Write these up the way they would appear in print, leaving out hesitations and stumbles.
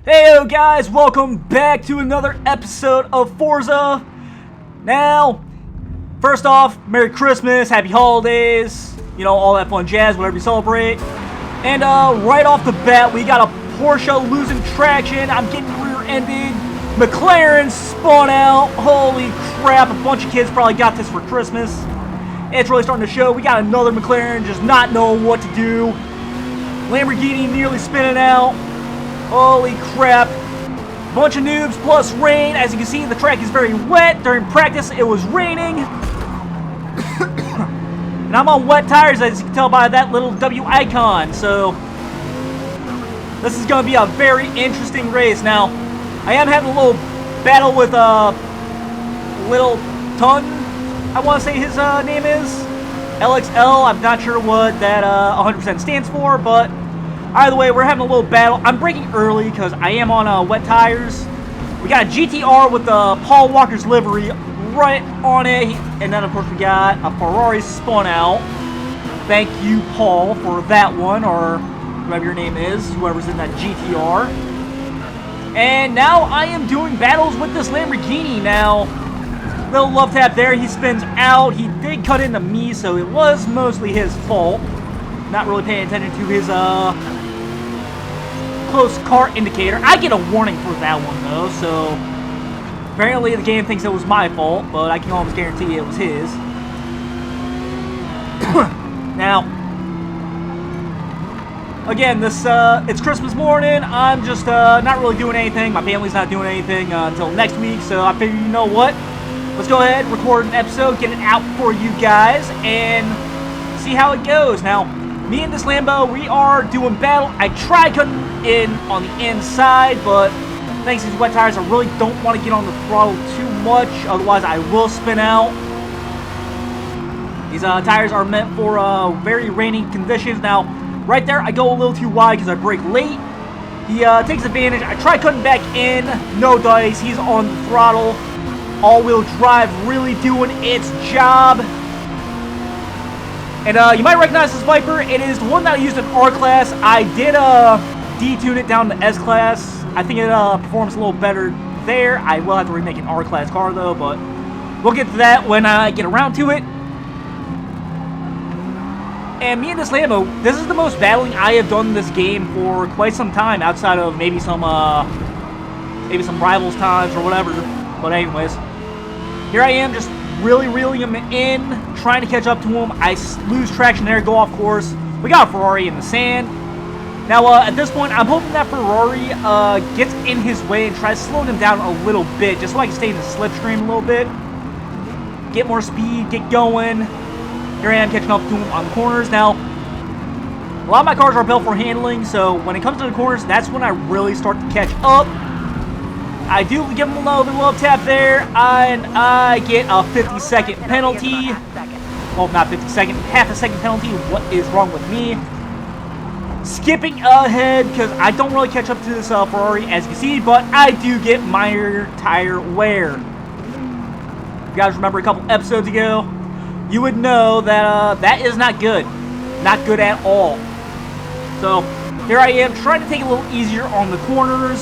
Heyo guys, welcome back to another episode of Forza. Now, first off, Merry Christmas, Happy Holidays, you know, all that fun jazz, whatever you celebrate. And right off the bat, we got a Porsche losing traction. I'm getting rear-ended. McLaren spawn out. Holy crap, a bunch of kids probably got this for Christmas. It's really starting to show. We got another McLaren just not knowing what to do. Lamborghini nearly spinning out. Holy crap. Bunch of noobs plus rain. As you can see, the track is very wet. During practice, it was raining. And I'm on wet tires, as you can tell by that little W icon. So, this is going to be a very interesting race. Now, I am having a little battle with Little Ton, I want to say his name is. LXL. I'm not sure what that 100% stands for, but either way, we're having a little battle. I'm braking early because I am on wet tires. We got a GTR with the Paul Walker's livery right on it. And then, of course, we got a Ferrari spun out. Thank you, Paul, for that one, or whatever your name is, whoever's in that GTR. And now I am doing battles with this Lamborghini. Now, little love tap there. He spins out. He did cut into me, so it was mostly his fault. Not really paying attention to his close car indicator. I get a warning for that one though, so apparently the game thinks it was my fault, but I can almost guarantee it was his. Now, again, this it's Christmas morning. I'm just not really doing anything. My family's not doing anything until next week, so I figured, you know what? Let's go ahead, record an episode, get it out for you guys, and see how it goes. Now, me and this Lambo, we are doing battle. I tried cutting in on the inside, but thanks to these wet tires, I really don't want to get on the throttle too much, otherwise I will spin out. These tires are meant for very rainy conditions. Now, right there, I go a little too wide because I brake late. He takes advantage. I try cutting back in, no dice. He's on the throttle. All-wheel drive really doing its job. And you might recognize this Viper. It is the one that I used in R-Class. I did detune it down to S-Class. I think it performs a little better there. I will have to remake an R-Class car though, but we'll get to that when I get around to it. And me and this Lambo, this is the most battling I have done in this game for quite some time, outside of maybe some rivals times or whatever. But anyways, here I am just really reeling him in, trying to catch up to him. I lose traction there, go off course. We got a Ferrari in the sand. Now, at this point, I'm hoping that Ferrari gets in his way and tries slowing him down a little bit, just so I can stay in the slipstream a little bit. Get more speed, get going. Here I am catching up to him on the corners. Now, a lot of my cars are built for handling, so when it comes to the corners, that's when I really start to catch up. I do give him a little bit of love tap there, and I get a 50-second penalty. Well, not 50-second, half a second penalty. What is wrong with me? Skipping ahead, because I don't really catch up to this Ferrari, as you can see, but I do get minor tire wear. You guys remember a couple episodes ago, you would know that that is not good. Not good at all. So, here I am, trying to take it a little easier on the corners.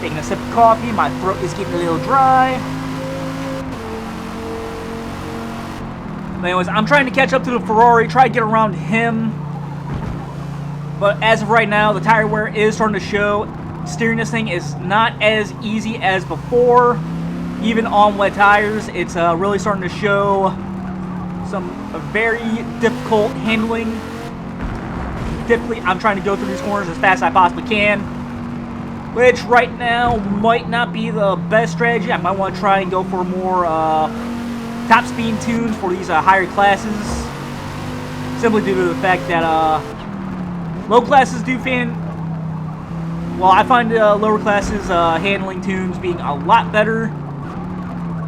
Taking a sip of coffee, my throat is getting a little dry. But anyways, I'm trying to catch up to the Ferrari, try to get around him. But as of right now, the tire wear is starting to show. Steering this thing is not as easy as before. Even on wet tires, it's really starting to show some very difficult handling. I'm trying to go through these corners as fast as I possibly can, which right now might not be the best strategy. I might want to try and go for more top speed tunes for these higher classes, simply due to the fact that low classes do I find lower classes handling tunes being a lot better.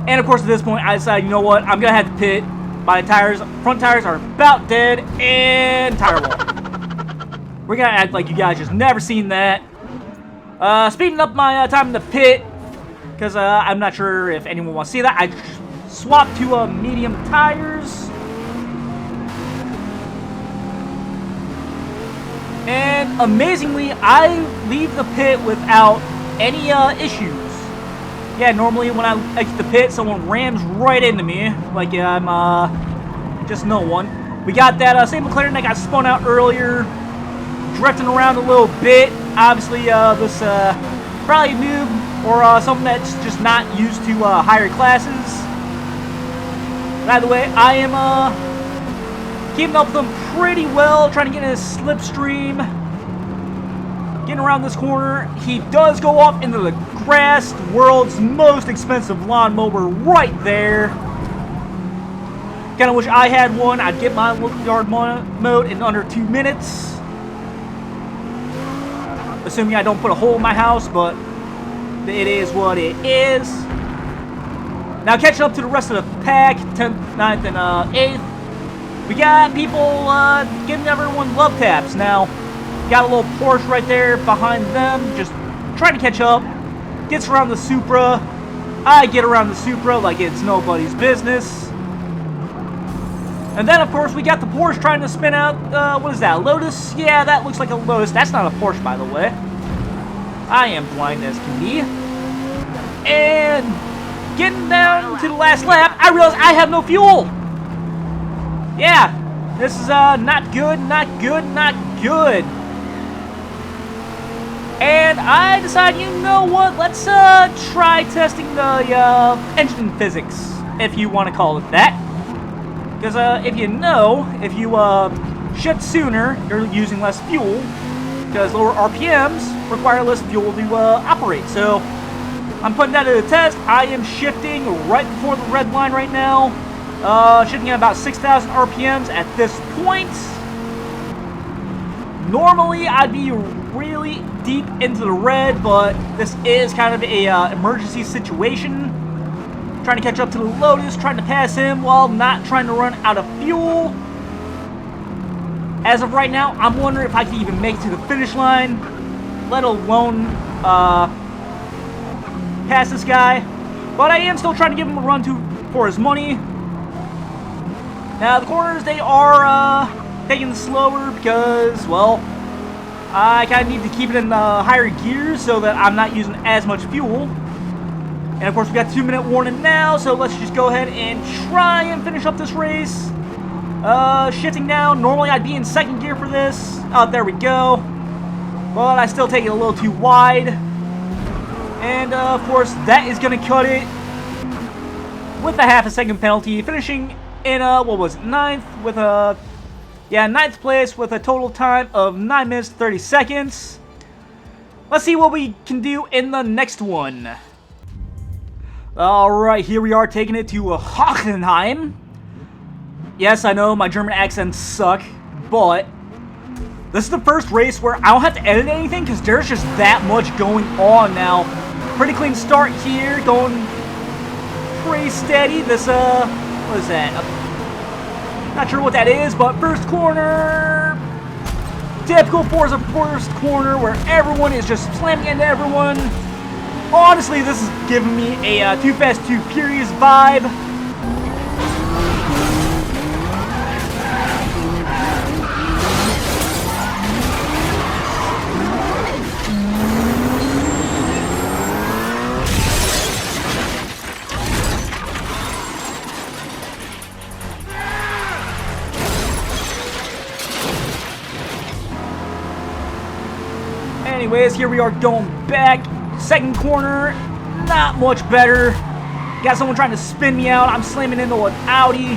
And of course, at this point, I decided, you know what, I'm gonna have to pit. My front tires are about dead, and tire wall. We're gonna act like you guys just never seen that. Speeding up my time in the pit, because I'm not sure if anyone wants to see that. I swapped to medium tires. And amazingly, I leave the pit without any issues. Yeah, normally when I exit the pit, someone rams right into me, like I'm just no one. We got that same McLaren that got spun out earlier, drifting around a little bit. Obviously, this probably a noob or someone that's just not used to higher classes. By the way, I am keeping up with them pretty well, trying to get in a slipstream. Getting around this corner, he does go off into the grass, the world's most expensive lawnmower right there. Kind of wish I had one. I'd get my yard mowed in under 2 minutes. Assuming I don't put a hole in my house, but it is what it is. Now catching up to the rest of the pack, 10th, 9th, and 8th. We got people giving everyone love taps. Now, got a little Porsche right there behind them, just trying to catch up. Gets around the Supra. I get around the Supra like it's nobody's business. And then, of course, we got the Porsche trying to spin out, what is that, Lotus? Yeah, that looks like a Lotus. That's not a Porsche, by the way. I am blind as can be. And getting down to the last lap, I realize I have no fuel. Yeah, this is not good, not good, not good. And I decide, you know what, let's try testing the engine physics, if you want to call it that. Because if you know, if you shift sooner, you're using less fuel, because lower RPMs require less fuel to operate. So I'm putting that to the test. I am shifting right before the red line right now. Shifting at about 6,000 RPMs at this point. Normally, I'd be really deep into the red, but this is kind of a emergency situation. Trying to catch up to the Lotus, trying to pass him while not trying to run out of fuel. As of right now, I'm wondering if I can even make it to the finish line, let alone pass this guy. But I am still trying to give him a run for his money. Now, the corners, they are taking it slower because, well, I kind of need to keep it in higher gears so that I'm not using as much fuel. And, of course, we got 2-minute warning now, so let's just go ahead and try and finish up this race. Shifting down. Normally, I'd be in second gear for this. Oh, there we go. But I still take it a little too wide. And, of course, that is going to cut it with a half-a-second penalty, finishing in what was it, 9th with a, yeah, 9th place with a total time of 9 minutes 30 seconds. Let's see what we can do in the next one. Alright, here we are taking it to Hockenheim. Yes, I know my German accents suck, but this is the first race where I don't have to edit anything because there's just that much going on now. Pretty clean start here, going pretty steady. This, what is that? Not sure what that is, but first corner. Typical Forza first corner where everyone is just slamming into everyone. Honestly, this is giving me a Too Fast, Too Furious vibe. Anyways, here we are going back. Second corner, not much better. Got someone trying to spin me out. I'm slamming into an Audi.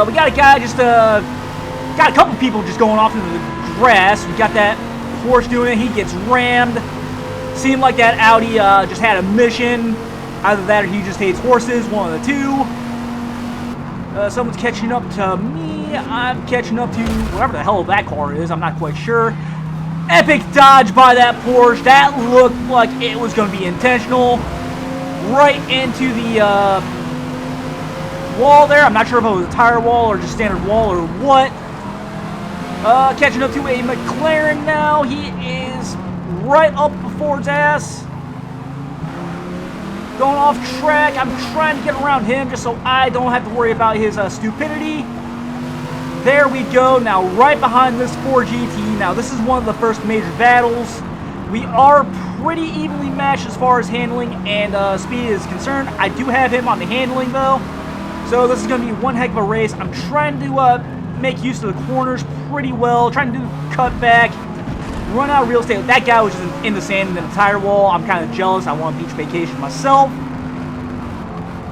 We got a guy just, got a couple people just going off into the grass. We got that Porsche doing it. He gets rammed. Seemed like that Audi just had a mission. Either that or he just hates horses, one of the two. Someone's catching up to me. I'm catching up to whatever the hell that car is. I'm not quite sure. Epic dodge by that Porsche. That looked like it was going to be intentional. Right into the wall there. I'm not sure if it was a tire wall or just standard wall or what. Catching up to a McLaren now. He is right up before his ass. Going off track. I'm trying to get around him just so I don't have to worry about his stupidity. There we go. Now right behind this Ford GT. Now this is one of the first major battles. We are pretty evenly matched as far as handling and speed is concerned. I do have him on the handling though. So this is going to be one heck of a race. I'm trying to make use of the corners pretty well. Trying to do cutback. Run out of real estate. That guy was just in the sand and in the tire wall. I'm kind of jealous. I want a beach vacation myself.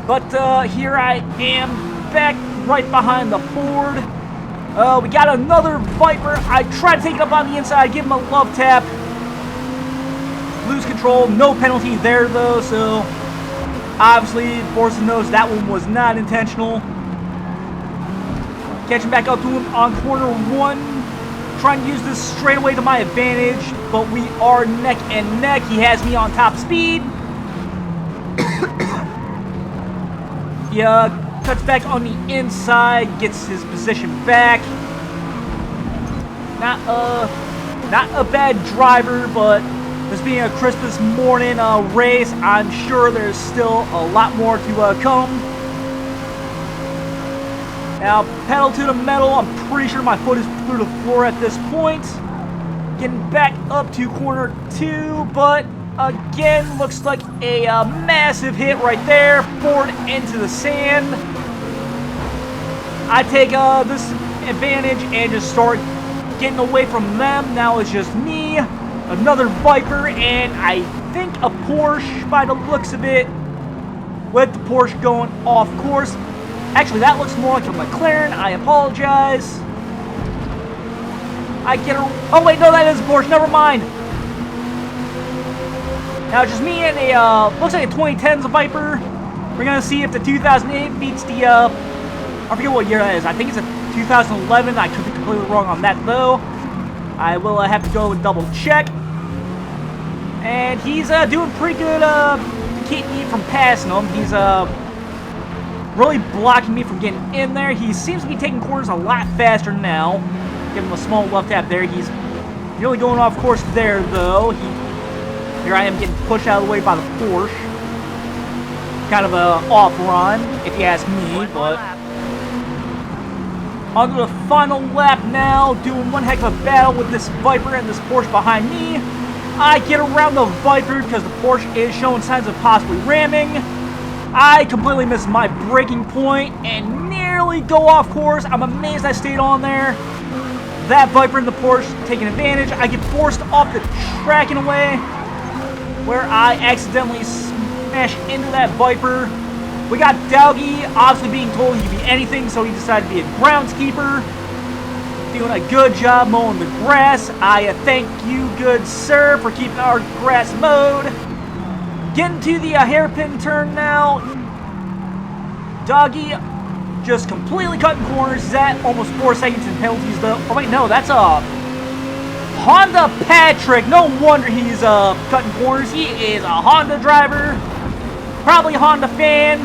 But here I am back right behind the Ford. We got another Viper. I tried to take it up on the inside, give him a love tap. Lose control. No penalty there, though, so obviously Forza knows that one was not intentional. Catching back up to him on corner 1. Trying to use this straightaway to my advantage, but we are neck and neck. He has me on top speed. He cuts back on the inside, gets his position back. Not a bad driver, but this being a Christmas morning race, I'm sure there's still a lot more to come. Now, pedal to the metal. I'm pretty sure my foot is through the floor at this point. Getting back up to corner 2, but again, looks like a massive hit right there. Ford into the sand. I take this advantage and just start getting away from them. Now it's just me, another Viper, and I think a Porsche by the looks of it, with the Porsche going off course. Actually, that looks more like a McLaren. I apologize. I get a... Oh, wait, no, that is a Porsche. Never mind. Now, just me and a... looks like a 2010's Viper. We're going to see if the 2008 beats the... I forget what year that is. I think it's a 2011. I could be completely wrong on that, though. I will have to go and double check. And he's doing pretty good to keep me from passing him. He's... really blocking me from getting in there. He seems to be taking corners a lot faster now. Give him a small left tap there. He's nearly going off course there, though. Here I am getting pushed out of the way by the Porsche. Kind of a off run, if you ask me, but... On to the final lap now. Doing one heck of a battle with this Viper and this Porsche behind me. I get around the Viper because the Porsche is showing signs of possibly ramming. I completely missed my braking point and nearly go off course. I'm amazed I stayed on there. That Viper and the Porsche taking advantage. I get forced off the track in a way where I accidentally smash into that Viper. We got Dowgie obviously being told he could be anything, so he decided to be a groundskeeper. Doing a good job mowing the grass. I thank you, good sir, for keeping our grass mowed. Getting to the hairpin turn now. Doggy just completely cutting corners. He's at almost 4 seconds in penalties, though. Oh, wait, no, that's a Honda Patrick. No wonder he's cutting corners. He is a Honda driver. Probably a Honda fan.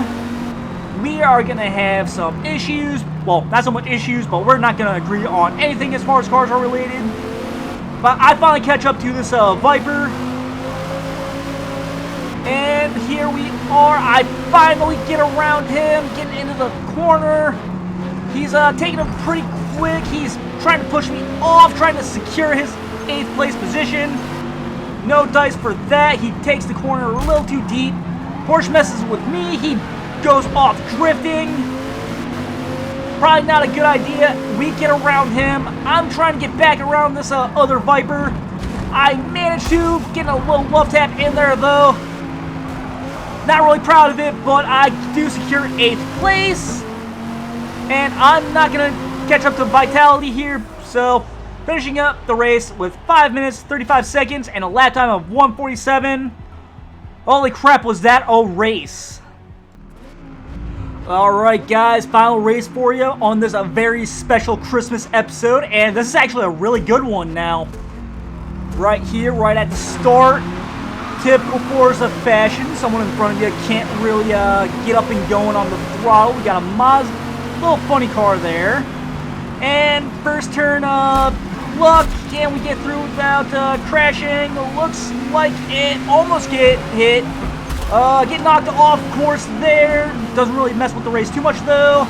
We are going to have some issues. Well, not so much issues, but we're not going to agree on anything as far as cars are related. But I finally catch up to this Viper. And here we are. I finally get around him, getting into the corner. He's taking it pretty quick. He's trying to push me off, trying to secure his 8th place position. No dice for that. He takes the corner a little too deep. Porsche messes with me. He goes off drifting. Probably not a good idea. We get around him. I'm trying to get back around this other Viper. I managed to get a little love tap in there, though. Not really proud of it, but I do secure 8th place. And I'm not going to catch up to Vitality here. So, finishing up the race with 5 minutes, 35 seconds, and a lap time of 1:47. Holy crap, was that a race. Alright guys, final race for you on this very special Christmas episode. And this is actually a really good one now. Right here, right at the start. Typical Forza fashion. Someone in front of you can't really get up and going on the throttle. We got a Mazda, little funny car there. And first turn, luck, and we get through without crashing. Looks like it almost get hit. Get knocked off course there. Doesn't really mess with the race too much though.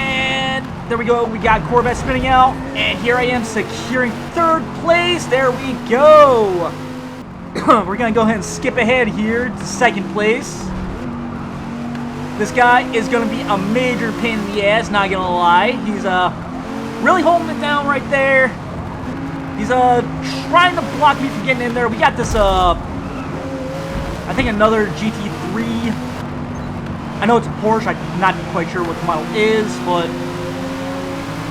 And there we go. We got Corvette spinning out. And here I am securing 3rd place. There we go. We're going to go ahead and skip ahead here to 2nd place. This guy is going to be a major pain in the ass, not going to lie. He's really holding it down right there. He's trying to block me from getting in there. We got this, I think another GT3. I know it's a Porsche. I'm not quite sure what the model is, but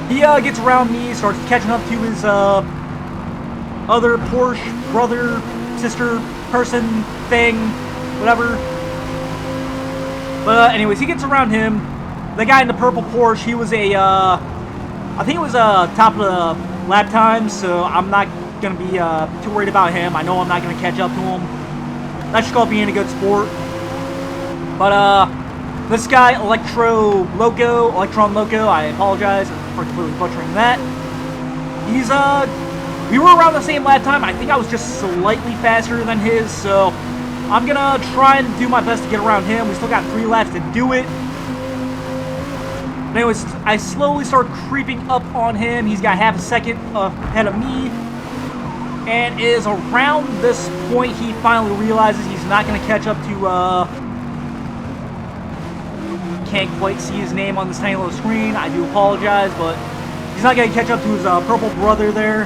he gets around me, starts catching up to his other Porsche brother, sister, person, thing, whatever. But anyways, he gets around him. The guy in the purple Porsche, he was a, I think it was top of the lap time, so I'm not going to be too worried about him. I know I'm not going to catch up to him. That's just called being a good sport. But, this guy, Electron Loco, I apologize for completely butchering that. He's, we were around the same lap time. I think I was just slightly faster than his, so I'm gonna try and do my best to get around him. We still got 3 laps to do it. But anyways, I slowly start creeping up on him. He's got half a second ahead of me. And is around this point, he finally realizes he's not gonna catch up to, can't quite see his name on this tiny little screen. I do apologize, but he's not going to catch up to his purple brother there.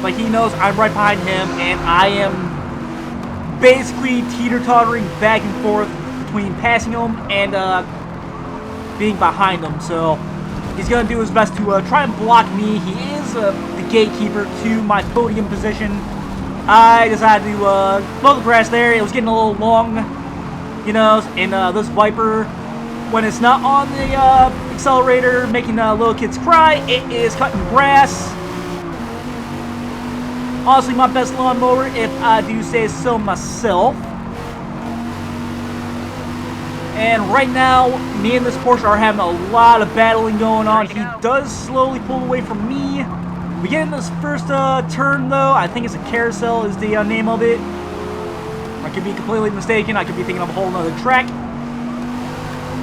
But he knows I'm right behind him, and I am basically teeter-tottering back and forth between passing him and being behind him. So he's going to do his best to try and block me. He is the gatekeeper to my podium position. I decided to blow the grass there. It was getting a little long. You know, in this Viper, when it's not on the accelerator, making little kids cry, it is cutting grass. Honestly, my best lawnmower, if I do say so myself. And right now, me and this Porsche are having a lot of battling going on. He does slowly pull away from me. We get in this first turn, though. I think it's a carousel is the name of it. I could be completely mistaken. I could be thinking of a whole nother track.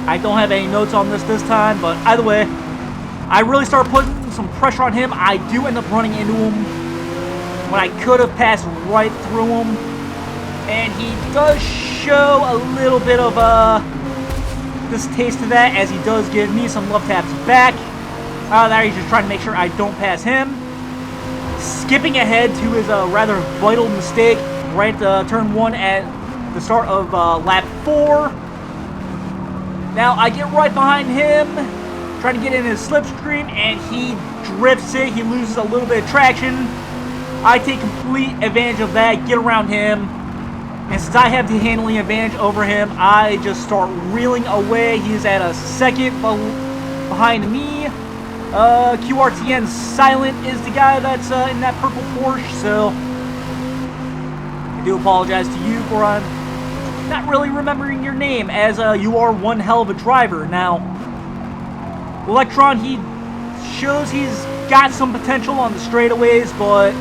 I don't have any notes on this time, but either way, I really start putting some pressure on him. I do end up running into him when I could have passed right through him. And he does show a little bit of distaste to that, as he does give me some love taps back. There he's just trying to make sure I don't pass him. Skipping ahead to his rather vital mistake. Right turn 1 at the start of lap 4. Now I get right behind him, trying to get in his slipstream, and he drifts it. He loses a little bit of traction. I take complete advantage of that, get around him, and since I have the handling advantage over him, I just start reeling away. He's at a second behind me. QRTN Silent is the guy that's in that purple Porsche, so I do apologize to you for not really remembering your name, as you are one hell of a driver. Now, Electron, he shows he's got some potential on the straightaways, but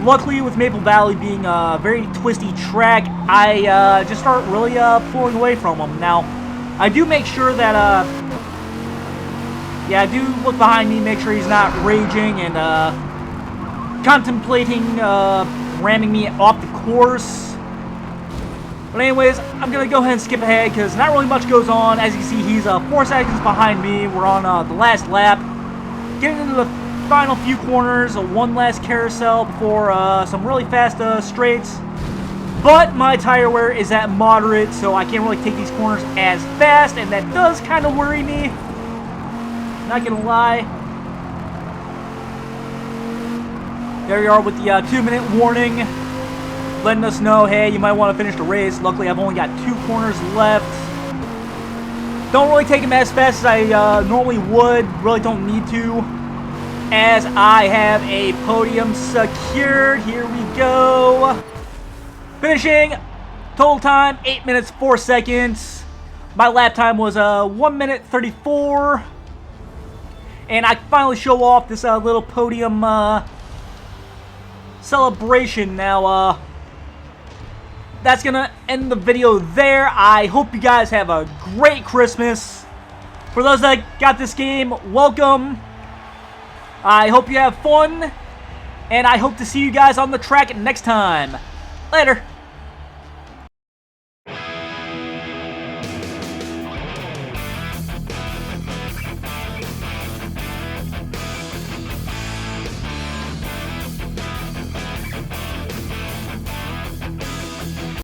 luckily with Maple Valley being a very twisty track, I just start really pulling away from him. Now, I do make sure that, yeah, I do look behind me, make sure he's not raging and contemplating ramming me off the course. But anyways, I'm going to go ahead and skip ahead because not really much goes on. As you see, he's 4 seconds behind me. We're on the last lap. Getting into the final few corners, one last carousel before some really fast straights. But my tire wear is at moderate, so I can't really take these corners as fast, and that does kind of worry me. Not going to lie. There you are with the 2-minute warning, letting us know, hey, you might want to finish the race. Luckily, I've only got 2 corners left. Don't really take them as fast as I normally would. Really don't need to, as I have a podium secured. Here we go. Finishing, total time, 8 minutes, 4 seconds. My lap time was 1 minute, 34. And I finally show off this little podium celebration. Now, that's gonna end the video there. I hope you guys have a great Christmas. For those that got this game, welcome. I hope you have fun, and I hope to see you guys on the track next time. Later.